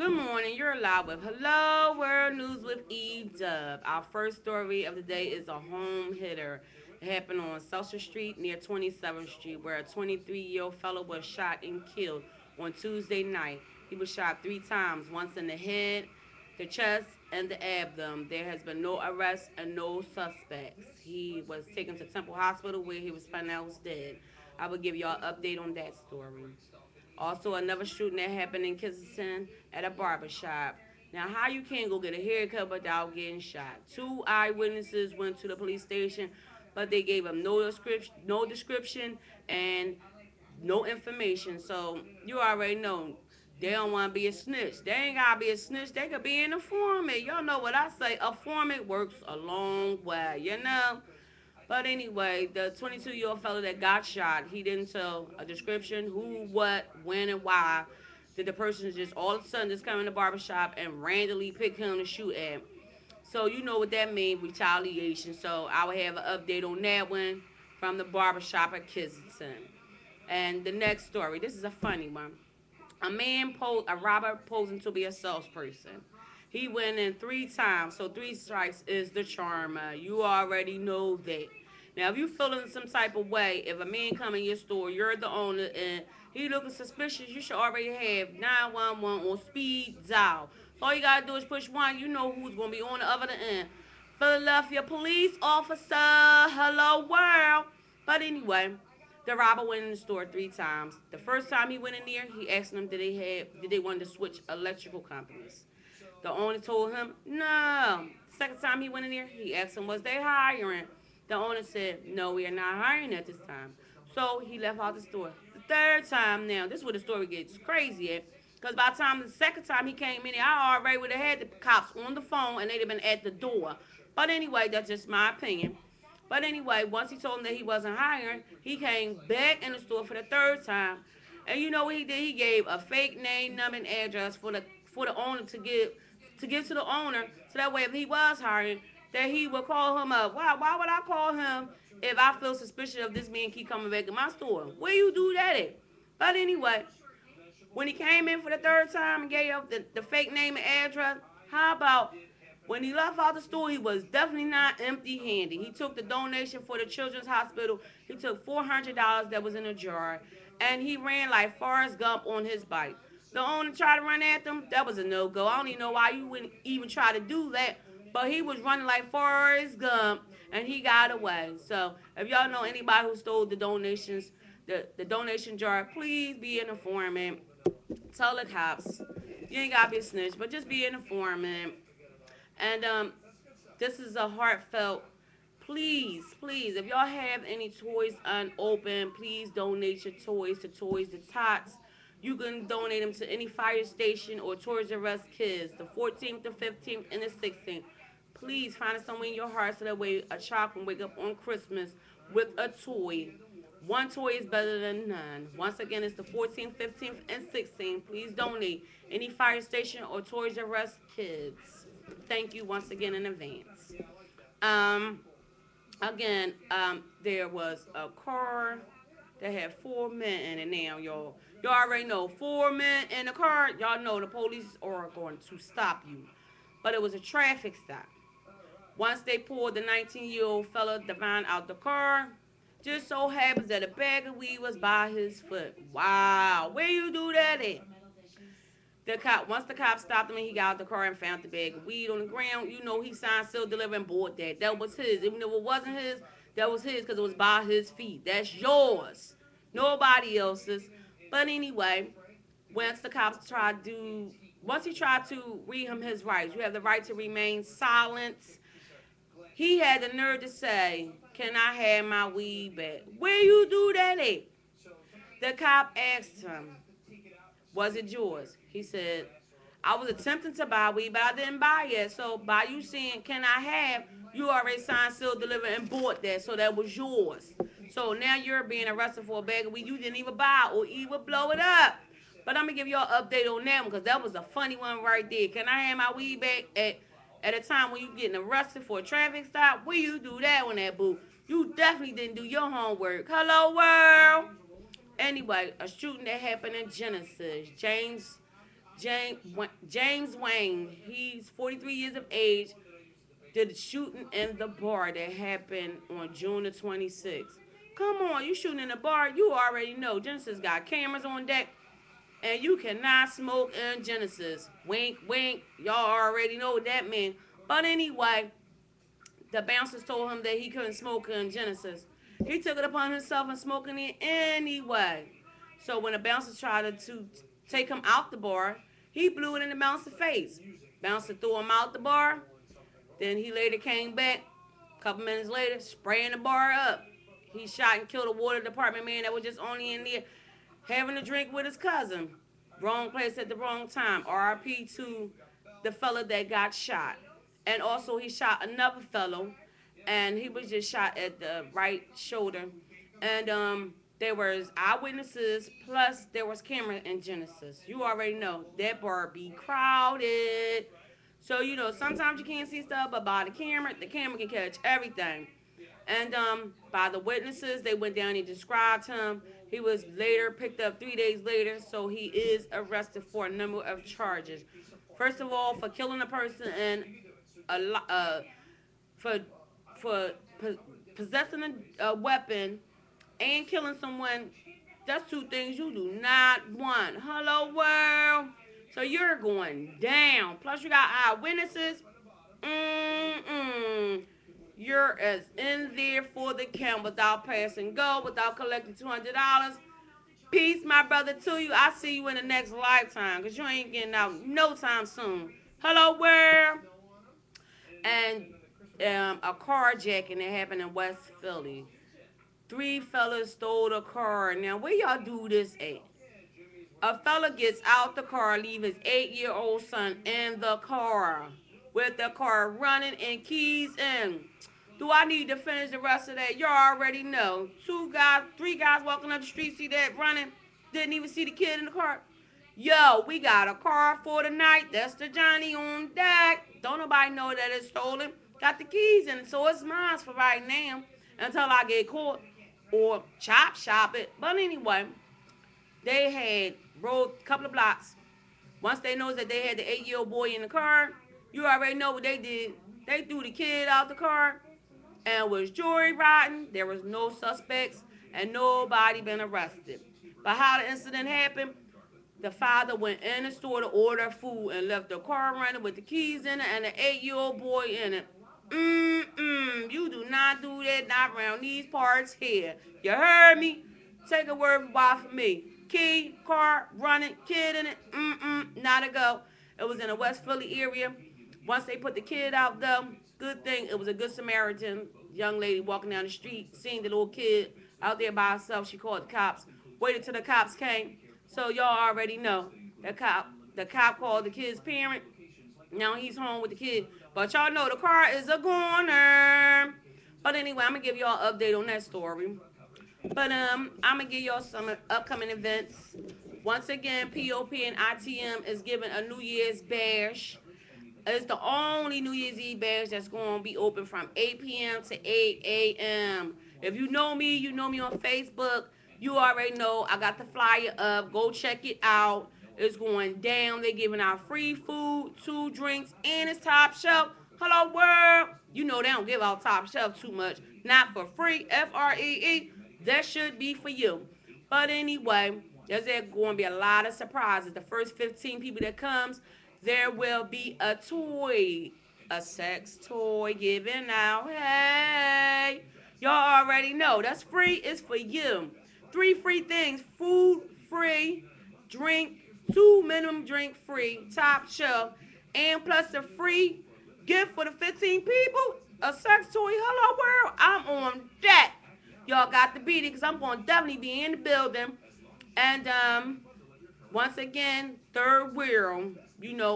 Good morning. You're live with Hello World News with Edub. Our first story of the day is a home hitter. It happened on South Street near 27th Street, where a 23-year-old fellow was shot and killed on Tuesday night. He was shot three times, once in the head, the chest, and the abdomen. There has been no arrest and no suspects. He was taken to Temple Hospital where he was pronounced dead. I will give y'all an update on that story. Also, another shooting that happened in Kensington at a barber shop. Now, how you can't go get a haircut without getting shot? Two eyewitnesses went to the police station, but they gave them no description and no information. So you already know they don't want to be a snitch. They ain't gotta be a snitch. They could be an informant. Y'all know what I say. A informant works a long way. You know. But anyway, the 22-year-old fellow that got shot, he didn't tell a description, who, what, when, and why. Did the person just all of a sudden just come in the barbershop and randomly pick him to shoot at? So you know what that means, retaliation. So I will have an update on that one from the barbershop at Kensington. And the next story, this is a funny one. A robber posing to be a salesperson. He went in three times, so three strikes is the charmer. You already know that. Now, if you feeling some type of way, if a man come in your store, you're the owner, and he looking suspicious, you should already have 911 on speed dial. So all you gotta do is push one. You know who's gonna be on the other end. Philadelphia police officer, hello world. But anyway, the robber went in the store three times. The first time he went in there, he asked them did they want to switch electrical companies. The owner told him no. Second time he went in there, he asked him was they hiring. The owner said no, we are not hiring at this time. So he left out the store. The third time now, this is where the story gets crazy at. Because by the time the second time he came in, I already would have had the cops on the phone and they'd have been at the door. But anyway, that's just my opinion. But anyway, once he told him that he wasn't hiring, he came back in the store for the third time. And you know what he did? He gave a fake name, number, and address for the owner to give to the owner, so that way if he was hiring, that he would call him up. Why would I call him if I feel suspicious of this man keep coming back in my store? Where you do that at? But anyway, when he came in for the third time and gave up the fake name and address, how about when he left out the store, he was definitely not empty-handed. He took the donation for the children's hospital. He took $400 that was in a jar, and he ran like Forrest Gump on his bike. The owner tried to run after him. That was a no-go. I don't even know why you wouldn't even try to do that. But he was running like Forrest Gump, and he got away. So if y'all know anybody who stole the donations, the donation jar, please be an informant. Tell the cops. You ain't got to be a snitch, but just be an informant. And this is a heartfelt, please, if y'all have any toys unopened, please donate your toys to Toys to Tots. You can donate them to any fire station or Toys R Us kids, the 14th, the 15th, and the 16th. Please find it somewhere in your heart so that way a child can wake up on Christmas with a toy. One toy is better than none. Once again, it's the 14th, 15th, and 16th. Please donate any fire station or Toys R Us kids. Thank you once again in advance. Um, there was a car that had four men in it now, y'all. Y'all already know, four men in the car. Y'all know the police are going to stop you. But it was a traffic stop. Once they pulled the 19-year-old fella Devon out the car, just so happens that a bag of weed was by his foot. Wow, where you do that at? Once the cop stopped him and he got out the car and found the bag of weed on the ground, you know he signed, sealed, delivered, and bought that. That was his. Even if it wasn't his, that was his because it was by his feet. That's yours. Nobody else's. But anyway, once he tried to read him his rights, you have the right to remain silent. He had the nerve to say, "Can I have my weed back?" Where you do that at? The cop asked him, "Was it yours?" He said, "I was attempting to buy weed, but I didn't buy it. So by you saying, 'Can I have?' you already signed, sealed, delivered, and bought that. So that was yours. So now you're being arrested for a bag of weed you didn't even buy or even blow it up." But I'm going to give y'all an update on that one because that was a funny one right there. Can I have my weed back at a time when you getting arrested for a traffic stop? Where you do that on that boo? You definitely didn't do your homework. Hello, world. Anyway, a shooting that happened in Genesis. James Wayne. He's 43 years of age. Did the shooting in the bar that happened on June the 26th. Come on, you shooting in the bar? You already know. Genesis got cameras on deck, and you cannot smoke in Genesis. Wink, wink. Y'all already know what that means. But anyway, the bouncers told him that he couldn't smoke in Genesis. He took it upon himself and smoking it anyway. So when the bouncers tried to take him out the bar, he blew it in the bouncer's face. Bouncer threw him out the bar. Then he later came back. A couple minutes later, spraying the bar up. He shot and killed a water department man that was just only in there having a drink with his cousin. Wrong place at the wrong time. RIP to the fella that got shot. And also he shot another fellow, and he was just shot at the right shoulder. And there was eyewitnesses, plus there was camera in Genesis. You already know that bar be crowded. So sometimes you can't see stuff, but by the camera can catch everything. And by the witnesses, they went down and described him. He was later picked up 3 days later, so he is arrested for a number of charges. First of all, for killing a person and for for possessing a weapon and killing someone. That's two things you do not want. Hello, world. So you're going down. Plus, you got eyewitnesses. You're as in there for the count without passing go, without collecting $200. Peace, my brother, to you. I see you in the next lifetime, because you ain't getting out no time soon. Hello, world. And a carjacking that happened in West Philly. 3 fellas stole a car. Now, where y'all do this at? A fella gets out the car, leave his 8-year-old son in the car with the car running and keys in. Do I need to finish the rest of that? You already know. 3 guys walking up the street, see that running, didn't even see the kid in the car. Yo, we got a car for the night. That's the Johnny on deck. Don't nobody know that it's stolen. Got the keys in it, so it's mine for right now until I get caught or chop it. But anyway, they had rode a couple of blocks. Once they noticed that they had the 8-year-old boy in the car, you already know what they did. They threw the kid out the car and was joyriding. There was no suspects and nobody been arrested. But how the incident happened, the father went in the store to order food and left the car running with the keys in it and the 8-year-old boy in it. You do not do that, not around these parts here. You heard me? Take a word from me. Key, car, running, kid in it. Not a go. It was in the West Philly area. Once they put the kid out, though, good thing, it was a good Samaritan young lady walking down the street, seeing the little kid out there by herself. She called the cops. Waited till the cops came. So y'all already know the cop called the kid's parent. Now he's home with the kid. But y'all know the car is a goner. But anyway, I'm going to give y'all an update on that story. But I'm going to give y'all some upcoming events. Once again, POP and ITM is giving a New Year's bash. It's the only New Year's Eve bash that's going to be open from 8 p.m. to 8 a.m. If you know me on Facebook. You already know I got the flyer up. Go check it out. It's going down. They're giving out free food, 2 drinks, and it's top shelf. Hello, world. You know they don't give out top shelf too much. Not for free. FREE. That should be for you. But anyway, there's going to be a lot of surprises. The first 15 people that comes, there will be a toy. A sex toy given out. Hey. Y'all already know. That's free. It's for you. 3 free things: food free, drink, 2 minimum drink free, top shelf, and plus a free gift for the 15 people, a sex toy. Hello, world. I'm on that. Y'all got to beat it because I'm going to definitely be in the building. And once again, third wheel.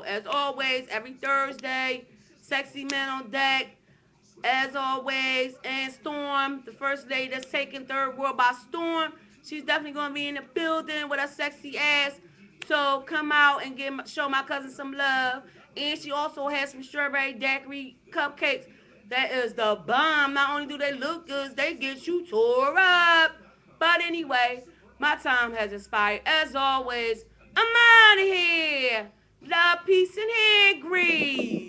As always, every Thursday, sexy men on deck. As always, and Storm, the first lady that's taking third world by storm. She's definitely going to be in the building with her sexy ass. So come out and show my cousin some love. And she also has some strawberry daiquiri cupcakes. That is the bomb. Not only do they look good, they get you tore up. But anyway, my time has expired. As always, I'm out of here. love, peace, and hair grease.